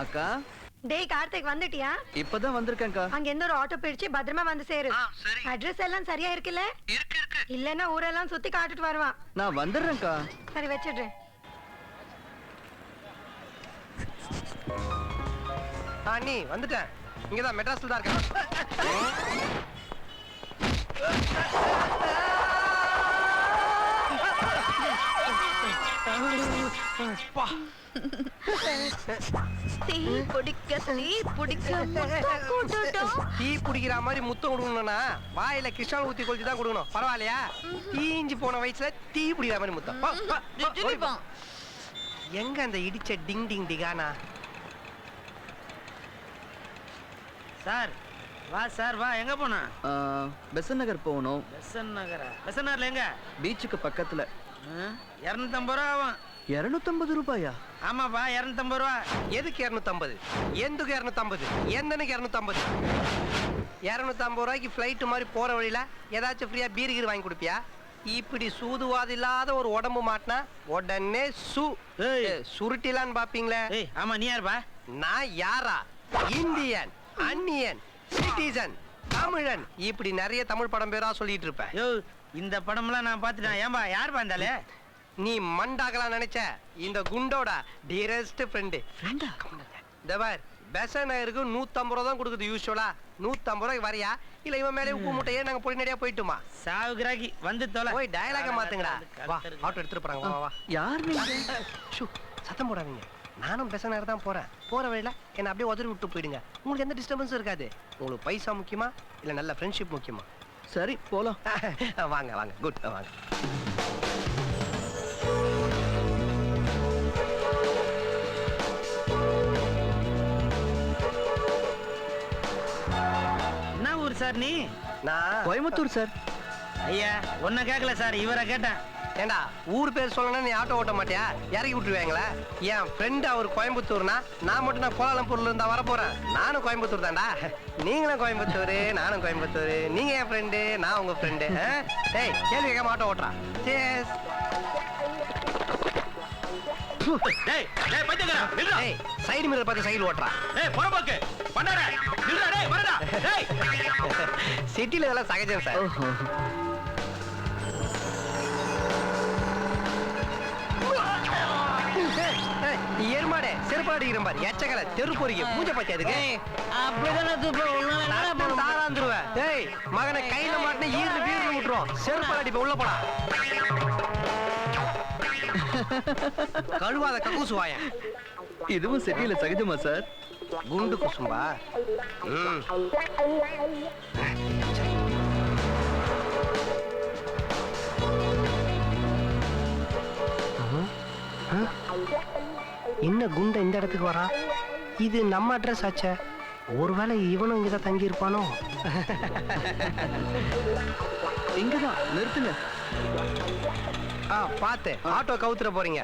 அக்கா, டேய் கார்த்திக் வந்துட்டியா? இப்பதான் வந்திருக்கேன்க்கா. அங்க எந்த ஒரு ஆட்டோ போயிடுச்சு, பத்திரமா வந்து சேரு. அட்ரஸ் எல்லாம் சரியா இருக்குல்ல? இருக்கு இருக்கு. இல்லன்னா ஊரெல்லாம் சுத்தி காட்டிட்டு வருவான். நான் வந்துடுறேன்க்கா. சரி வச்சிடுறேன். நீ வந்துட்டேன். இங்கதான் மெட்ராஸ்ல தான் இருக்கேன். தீ பிடிக்கிற மாதிரி முத்தம் கொடுக்கணும்னா வாயில கிருஷ்ணால் ஊத்தி கொளுத்தி தான் கொடுக்கணும். பரவாயில்லையா? தீஞ்சு போன வயசுல தீ பிடிக்கிற மாதிரி முத்தம். எங்க அந்த இடிச்ச டிங் டிங் டிகானா? சார் வா சார் வா. எங்க போனா? பெசன் நகர் போகணும். பெசன் நகரா? பெசன் நகர்ல எங்க? பீச்சுக்கு பக்கத்துல. 250 ரூபா ஆகும். 250 ரூபாயா? ஆமாப்பா 250 ரூபா. எதுக்கு 250? எந்துக்கு 250? என்னனுக்கு 250? 250 ரூபாய்க்கு ஃபிளைட் மாதிரி போற வழியில ஏதாச்சும் ஃப்ரீயா பீர் கீர் வாங்கி கொடுப்பியா? இப்படி சூதுவாது இல்லாத ஒரு உடம்பு மாட்டினா உடனே சுருட்டிலான்னு பாப்பீங்களே. ஆமா நீ யாருப்பா? நான் யாரா? இந்தியன், அந்நியன், சிட்டிசன், தமிழன், இப்படி நிறைய தமிழ் படம் பேரா சொல்லிட்டு இருப்பேன். இந்த படம்லாம் நான் பார்த்துட்டேன். ஏன்பா யார் பார்த்தாலே? நீ மண்டாகலாம் நினைச்ச இந்த குண்டோட டியரஸ்ட் ஃப்ரெண்டு. தபார் பெசன் நகருக்கு 150 ரூபா தான் கொடுக்குது யூஸ்வலா. 150 ரூபாய்க்கு வரையா இல்ல இவன் மேலே உப்பு மூட்டையே நாங்க பொடி நடியா போயிட்டுமா? சாவுகிராக்கி வந்து தொலை. போய் டயலாக மாத்துங்கடா. வா ஆட்டோ எடுத்துட்டு போறாங்க. வா வா. யார் நீங்க? சத்தம் போடாதீங்க. நானும் பெசன் நகர் தான் போறேன். போற வழியில என்ன அப்படியே உதறி விட்டு போயிடுங்க. உங்களுக்கு எந்த டிஸ்டர்பன்ஸும் இருக்காது. உங்களுக்கு பைசா முக்கியமா இல்ல நல்ல ஃப்ரெண்ட்ஷிப் முக்கியமா? சரி போலாம். வாங்க வாங்க. குட் வாங்க. என்ன ஊர் சார் நீ? நான் கோயம்புத்தூர் சார். ஐயா ஒன்ன கேட்கல சார், இவரை கேட்டேன். ஏண்டா ஊர் பேர் சொல்லணும்னா நீ ஆட்டோ ஓட்ட மாட்டியா? இறக்கி விட்டுருவாங்களா? என் ஃப்ரெண்டு அவர் கோயம்புத்தூர்னா நான் மட்டும் நான் கோலாலம்பூர்ல இருந்தா வர போறேன். நானும் கோயம்புத்தூர் தான்டா. நீங்களும் கோயம்புத்தூர், நானும் கோயம்புத்தூர். நீங்க என் ஃப்ரெண்டு, நான் உங்க ஃப்ரெண்டு. டேய் கேள்வி கேட்காம ஆட்டோ ஓட்டுறான். டேய் டேய் பைத்தியக்காரா நில்லுடா. டேய் சைடு மிரர் பார்த்து சைடு ஓட்டுறான். டேய் புறம்போக்கு பண்ணாரே நில்லுடா. டேய் வரடா. டேய் சிட்டில இதெல்லாம் சகஜம் சார். எருமாடே செருப்பு அடிக்கிற மாதிரி எச்சக்கலை தெரு பொறிக்க மூஞ்ச பத்தி அதுக்கு தாராந்துருவேன். டேய் மகனை கையில மாட்டின ஈடு வீடு விட்டுரும். செருப்பு அடிப்ப உள்ள போடா. கழுவாத கக்கூசு வாயன். இதுவும் சிட்டில சகஜமா சார்? குண்டு குசும்பா. என்ன குண்ட இந்த இடத்துக்கு வரா? இது நம்ம அட்ரஸ் ஆச்சே. ஒருவேளை இவனும் இங்கதான் தங்கி இருப்பானோ? இங்கதான் நிறுத்துங்க. பாத்து ஆட்டோ கவுத்துற போறீங்க.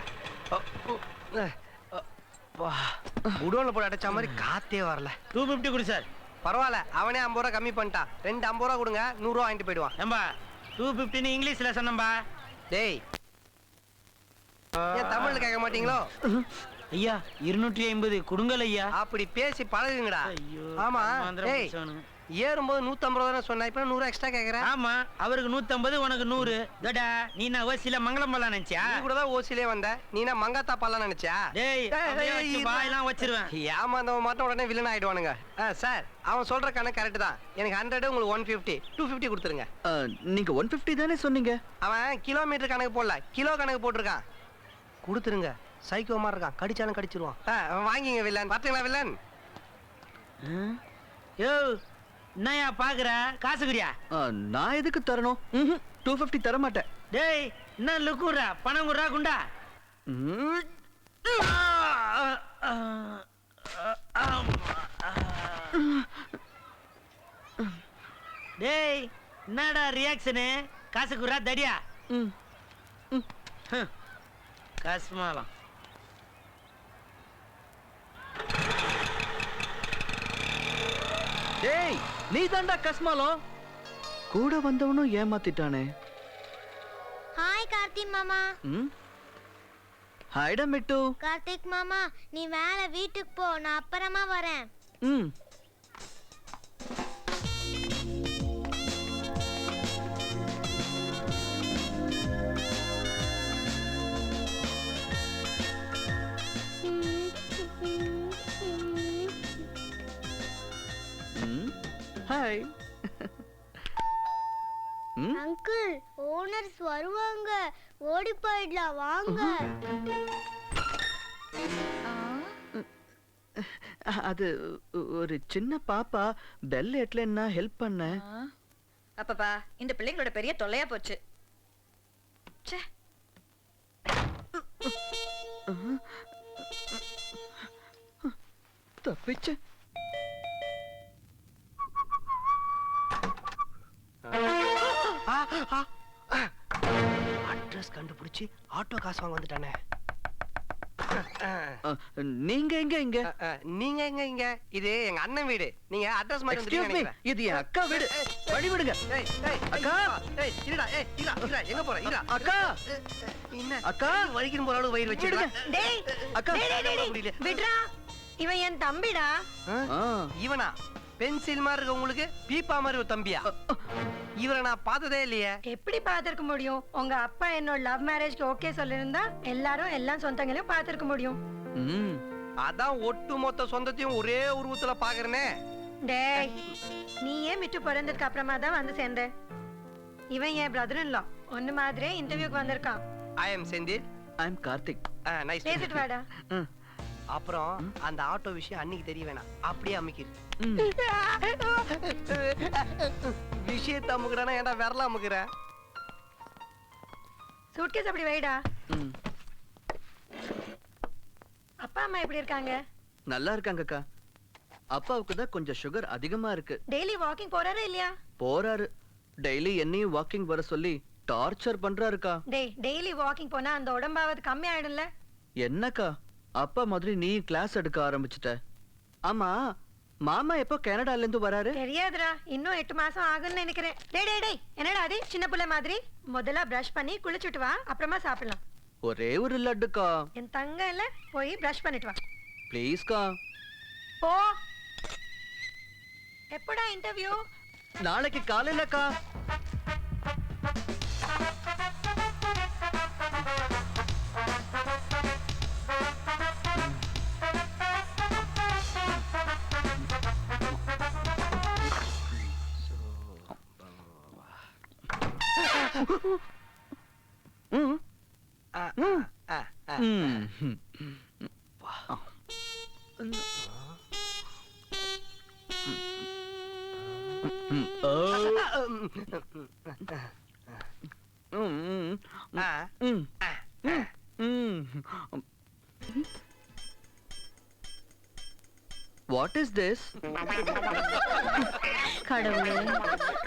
உடோன்ல போய் அடைச்ச மாதிரி காத்தே வரல. 250 கொடு சார். பரவாயில்ல, அவனே 50 ரூபா கம்மி பண்ணிட்டான். 2 50 ரூபா கொடுங்க, 100 ரூபா வாங்கிட்டு போயிடுவான். ஏம்பா 250 இங்கிலீஷ்ல சொன்னம்பா. டேய் ஏன் தமிழ்ல கேட்க மாட்டீங்களோ? ஐயா 250 கொடுங்கல ஐயா. அப்படி பேசி பழகுங்கடா. ஆமா டேய் ஏறும்போது 150 ரூபா சொன்னா இப்ப 100 எக்ஸ்ட்ரா கேக்குறேன். ஆமா அவருக்கு 150 உனக்கு 100. டடா நீ நான் ஓசில மங்களம் பல்லாம் நினைச்சியா? நீ கூட தான் ஓசிலே வந்த. நீ நான் மங்காத்தா பல்லாம் நினைச்சியா? டேய் வாயெல்லாம் வச்சிருவேன். ஏமாந்தவன் மட்டும் உடனே வில்லன் ஆயிடுவானுங்க. சார் அவன் சொல்ற கணக்கு கரெக்ட் தான். எனக்கு 100 உங்களுக்கு 150 250 கொடுத்துருங்க. நீங்க 150 தானே சொன்னீங்க? அவன் கிலோமீட்டர் கணக்கு போடல, கிலோ கணக்கு போட்டிருக்கான். கொடுத்துருங்க. சைக்கோ மாதிரி இருக்கான், கடிச்சாலும் கடிச்சிருவான். வாங்கிங்க வில்லன். பாத்தீங்களா வில்லன்? யோ என்னையா பாக்குற? காசு குடியா? நான் எதுக்கு தரணும்? 250 தர மாட்டேன். டேய் என்ன லுக்குறா? பணம் குடுறா குண்டா. டேய் என்னடா ரியாக்ஷனு? காசு குடுறா தடியா. காசுமாலாம் டேய் நீ தாண்டா கஸ்மாலம். கூட வந்தவனும் ஏமாத்திட்டானே. ஹாய் கார்த்திக் மாமா. ஹாய்டா மிட்டு. கார்த்திக் மாமா நீ மேல வீட்டுக்கு போ, நான் அப்புறமா வரேன். ம் ஹாய். அங்கிள் ஓனர்ஸ் வருவாங்க, ஓடி போயிடலாம் வாங்க. அது ஒரு சின்ன பாப்பா பெல் எட்லன்னா ஹெல்ப் பண்ண. அப்பப்பா இந்த பிள்ளைங்களோட பெரிய தொல்லையா போச்சு. ச்சே. தப்பிச்சு. அட்ரஸ் கண்டுபிடிச்சு ஆட்டோ காசு வாங்க வந்துட்டானே. நீங்க எங்க இங்க? நீங்க எங்க இங்க? இது எங்க அண்ணன் வீடு. நீங்க அட்ரஸ் மாதிரி Excuse me, வந்துட்டீங்க. இது என் அக்கா வீடு. வழி விடுங்க. அக்கா. இருடா இருடா எங்க போற? இருடா அக்கா. என்ன அக்கா வலிக்கும் போற அளவு வயிறு வச்சிருக்க. டேய் அக்கா. முடியல. விட்றா, இவன் என் தம்பிடா. இவனா பென்சில் மாதிரி இருக்க உங்களுக்கு பீப்பா மாதிரி ஒரு தம்பியா? இவரை நான் பார்த்ததே இல்லையே. எப்படி பாத்திருக்க முடியும்? உங்க அப்பா என்னோட லவ் மேரேஜ்க்கு ஓகே சொல்லிருந்தா எல்லாரும் எல்லாம் சொந்தங்களையும் பாத்திருக்க முடியும். அதான் ஒட்டு மொத்த சொந்தத்தையும் ஒரே உருவத்துல பாக்குறேனே. டேய் நீ ஏன் மிட்டு பிறந்ததுக்கு அப்புறமா தான் வந்து சேர்ந்த. இவன் என் பிரதர் இன் லா. ஒன்னு மாதிரியே இன்டர்வியூக்கு வந்திருக்கான். ஐ அம் செந்தில். ஐ அம் கார்த்திக். நைஸ். பேசிட்டு வாடா. அப்புறம் அந்த ஆட்டோ விஷயம் அன்னைக்கு தெரிய வேணாம், அப்படியே அமுக்கிரு. விஷயத்தை அமுக்குறானா ஏன்டா விரல அமுக்குற? சூட்கேஸ் அப்படி வைடா. அப்பா அம்மா எப்படி இருக்காங்க? நல்லா இருக்காங்க அக்கா. அப்பாவுக்கு தான் கொஞ்சம் சுகர் அதிகமா இருக்கு. டெய்லி வாக்கிங் போறாரா இல்லையா? போறாரு. டெய்லி என்னையும் வாக்கிங் வர சொல்லி டார்ச்சர் பண்றாருக்கா. டேய் டெய்லி வாக்கிங் போனா அந்த உடம்பாவது கம்மி ஆயிடும்ல. என்னக்கா அப்பா மாதிரி நீ கிளாஸ் எடுக்க ஆரம்பிச்சிட்ட. ஆமா மாமா எப்போ கனடால இருந்து வராரு? தெரியாதுடா, இன்னும் 8 மாசம் ஆகும்னு நினைக்கிறேன். டேய் டேய் டேய் என்னடா அது சின்ன புள்ள மாதிரி? முதல்ல பிரஷ் பண்ணி குளிச்சுட்டு வா, அப்புறமா சாப்பிடலாம். ஒரே ஒரு லட்டுக்கா. என் தங்க இல்ல, போய் பிரஷ் பண்ணிட்டு வா ப்ளீஸ்க்கா. போ. எப்படா இன்டர்வியூ? நாளைக்கு காலையிலக்கா. What is this? கடவுளே.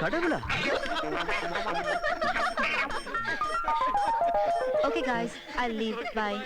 கடவுளா? Okay guys, I'll leave. Bye.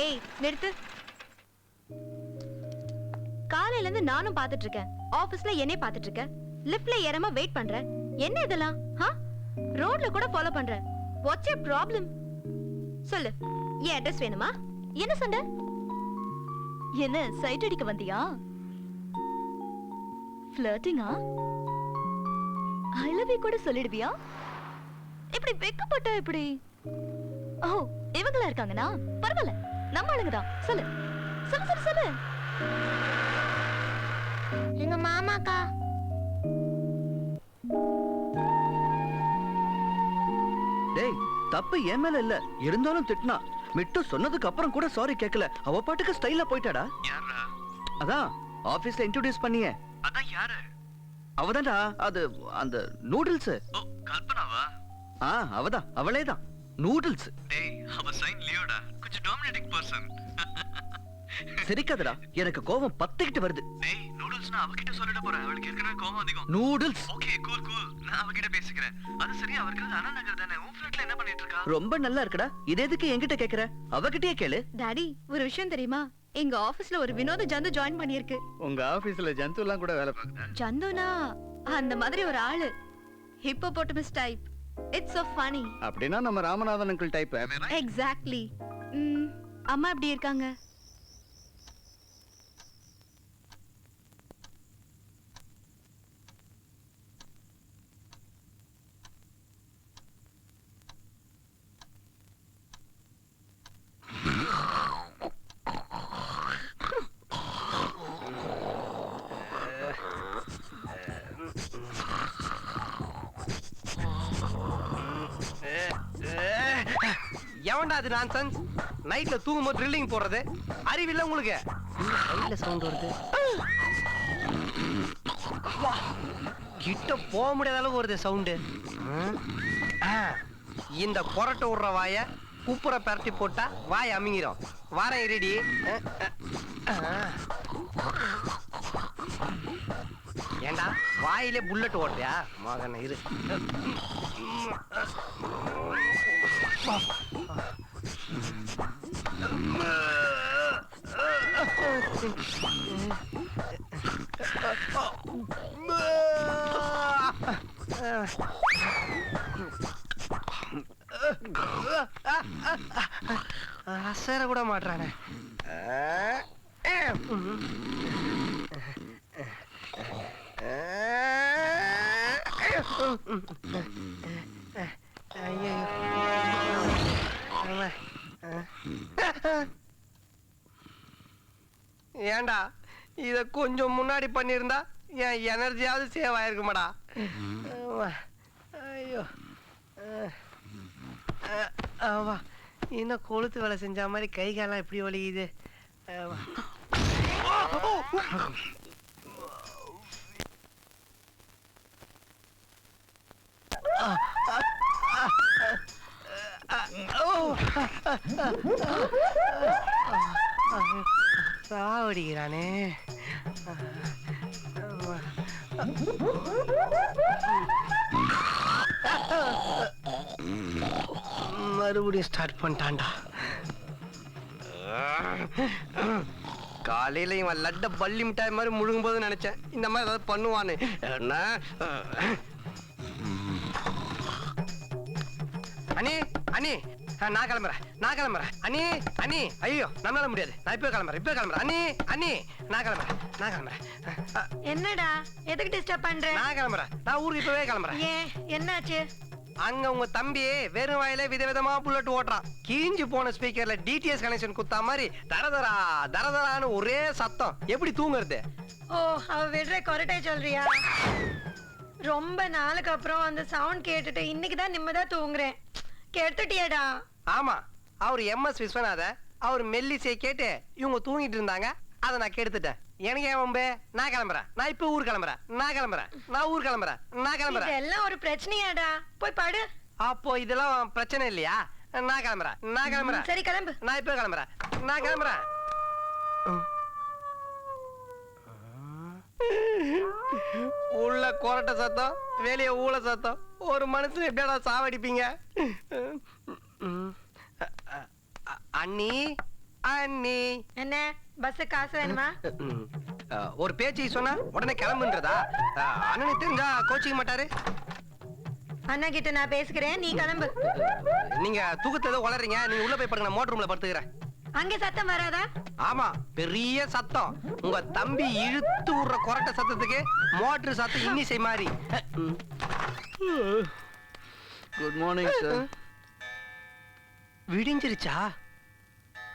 ஏய் நிறுத்து. காலையில இருந்து நானும் பாத்துட்டு இருக்கேன். ஆபீஸ்ல என்னைய பாத்துட்டு இருக்க. லிஃப்ட்ல ஏறாம வெயிட் பண்ற. என்ன இதெல்லாம்? ரோட்ல கூட ஃபாலோ பண்ற. What's your problem? சொல்லு. என் அட்ரஸ் வேணுமா? என்ன சண்டை? என்ன சைட் அடிக்க வந்தியா? ஃப்ளர்ட்டிங்கா? ஐ லவ் யூ கூட சொல்லிடுவியா? இப்படி வெக்கப்பட்டா எப்படி? ஓ, இவங்களா இருக்காங்கனா பரவாயில்ல, நம்ம ஆளுங்கதான். சொல்லு சொல்லு சொல்லு சொல்லு. எங்க மாமாக்கா. டேய், தப்பு என் மேல இல்ல, இருந்தாலும் திட்டினா. மிட்டு சொன்னதுக்கு அப்புறம் கூட சாரி கேட்கல. அவ பாட்டுக்கு ஸ்டைலா போயிட்டாடா. அதான் ஆபீஸ்ல இன்ட்ரோடியூஸ் பண்ணியே. அதான் யாரு? அவதான்டா, அது அந்த நூடுல்ஸ். ஓ, கல்பனாவா? அவதான், அவளேதான். நூடுல்ஸ். டேய், அவ சைன் லியோடா. கொஞ்சம் டாமினேட்டிங் பர்சன். சிரிக்காதடா, எனக்கு கோவம் பத்திக்கிட்டு வருது. டேய், நூடுல்ஸ்னா அவகிட்ட சொல்லிட போறேன். அவளுக்கு ஏற்கனவே கோவம் அதிகம். நூடுல்ஸ். Okay, cool cool. நான் அவகிட்ட பேசிக்கிறேன். அது சரி, அவருக்கு அண்ணா நகர் தானே. உன் ஃபிளாட்ல என்ன பண்ணிட்டு இருக்கா? ரொம்ப நல்லா இருக்குடா. இது எதுக்கு என்கிட்ட கேக்குற? அவகிட்டயே கேளு. டாடி, ஒரு விஷயம் தெரியுமா? எங்க ஆபீஸ்ல ஒரு வினோத ஜந்து ஜாயின் பண்ணிருக்கு. உங்க ஆபீஸ்ல ஜந்து எல்லாம் கூட வேலை பார்க்குதா? ஜந்துனா அந்த மாதிரி ஒரு ஆளு. Hippopotamus type. It's so funny. அப்படின்னா நம்ம ராமநாதன் அங்கிள் டைப். எக்ஸாக்ட்லி. அம்மா எப்படி இருக்காங்க? எவன்டா அது நான்சென்ஸ்? நைட்ல தூங்கும்போது ட்ரில்லிங் போடுறது அறிவில்ல உங்களுக்கு? நைட்ல சவுண்ட் வருது. கிட்ட போக முடியாத அளவுக்கு வருது சவுண்டு. இந்த கொரட்டை விடுற வாய குப்புற பரட்டி போட்டா வாய் அமிங்கிரும். வாரம் ரெடி. ஏண்டா வாயிலே புல்லட் ஓடுறியா மகன்? இரு. அசர கூட மாட்றானே. ஏண்டா இத கொஞ்சம் முன்னாடி பண்ணிருந்தா என் எனர்ஜியாவது சேவ் ஆயிருக்குமாடா. ஐயோ, ஆமா, இன்னும் கொளுத்து வேலை செஞ்ச மாதிரி கை காலம் எப்படி வலிக்குது. சாவடிக்கிறானே. மறுபடியும் ஸ்டார்ட் பண்ணிட்டான்டா. காலையில இவன் லட்ட பள்ளி மிட்டாய் மாதிரி முழுகும் போது நினைச்சேன் இந்த மாதிரி ஏதாவது பண்ணுவான்னு. அண்ணி அண்ணி, நான் கிளம்புறேன். அண்ணி ஐயோ, நம்மளால முடியாது. நான் இப்ப கிளம்புறேன். அண்ணி நான் கிளம்புறேன். என்னடா, எதுக்கு டிஸ்டர்ப் பண்ற? நான் கிளம்புறேன். நான் ஊருக்கு இப்பவே கிளம்புறேன். ஏன், என்னாச்சு? அங்க உங்க தம்பி வெறும் வாயில விதவிதமா புல்லட் ஓட்டுறான். கீஞ்சு போன ஸ்பீக்கர்ல டிடிஎஸ் கனெக்ஷன் குத்தா மாதிரி தரதரான்னு ஒரே சத்தம். எப்படி தூங்குறது? ஓ, அவ விடுற கொரட்டை சொல்றியா? ரொம்ப நாளுக்கு அப்புறம் அந்த சவுண்ட் கேட்டுட்டு இன்னைக்குதான் நிம்மதியா தூங்குறேன். கெடுத்துட்டியடா. ஆமா, அவர் MS விஸ்வநாத, அவர் மெல்லிசை கேட்டு இவங்க தூங்கிட்டு இருந்தாங்க. அதை நான் கெடுத்துட்டேன். எனக்கு ஏன் வம்பு? நான் கிளம்புறேன். நான் இப்ப ஊர் கிளம்புறேன். இதெல்லாம் ஒரு பிரச்சனையாடா? போய் பாடு. அப்போ இதெல்லாம் பிரச்சனை இல்லையா? நான் கிளம்புறேன். சரி, கிளம்பு. நான் இப்ப கிளம்புறேன். உள்ள கொரட்ட சத்தம், வெளியே ஊழ சத்தம். ஒரு மனுஷன் எப்படியாடா சாவடிப்பீங்க? அண்ணி என்ன பஸ் காசு வேணுமா? ஒரு பேச்சு சொன்னா உடனே கிளம்புன்றதா? அண்ணனுக்கு தெரிஞ்சா கோச்சிக்க மாட்டாரு. அண்ணா கிட்ட நான் பேசுகிறேன், நீ கிளம்பு. நீங்க தூக்கத்துல ஏதோ வளர்றீங்க. நீங்க உள்ள போய் படுங்க, மோட்டர் ரூம்ல படுத்துக்கிறேன். அங்க சத்தம் வராதா? ஆமா, பெரிய சத்தம். உங்க தம்பி இழுத்து விடுற கொரட்டை சத்தத்துக்கு மோட்டர் சத்தம் இன்னிசை மாதிரி. Good morning sir. விடிஞ்சிருச்சா?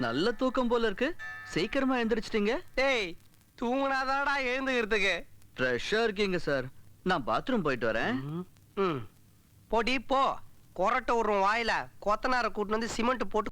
நல்ல தூக்கம் போல இருக்கு. சீக்கிரமா எந்திரிச்சிட்டீங்க. டேய், தூங்குனாதாடா எழுந்துக்கிறதுக்கு. ஃப்ரெஷ்ஷா இருக்கீங்க சார். நான் பாத்ரூம் போயிட்டு வரேன். போடி போ. கொரட்டை விடுறோம் வாயில கொத்தனார கூட்டு வந்து சிமெண்ட் போட்டு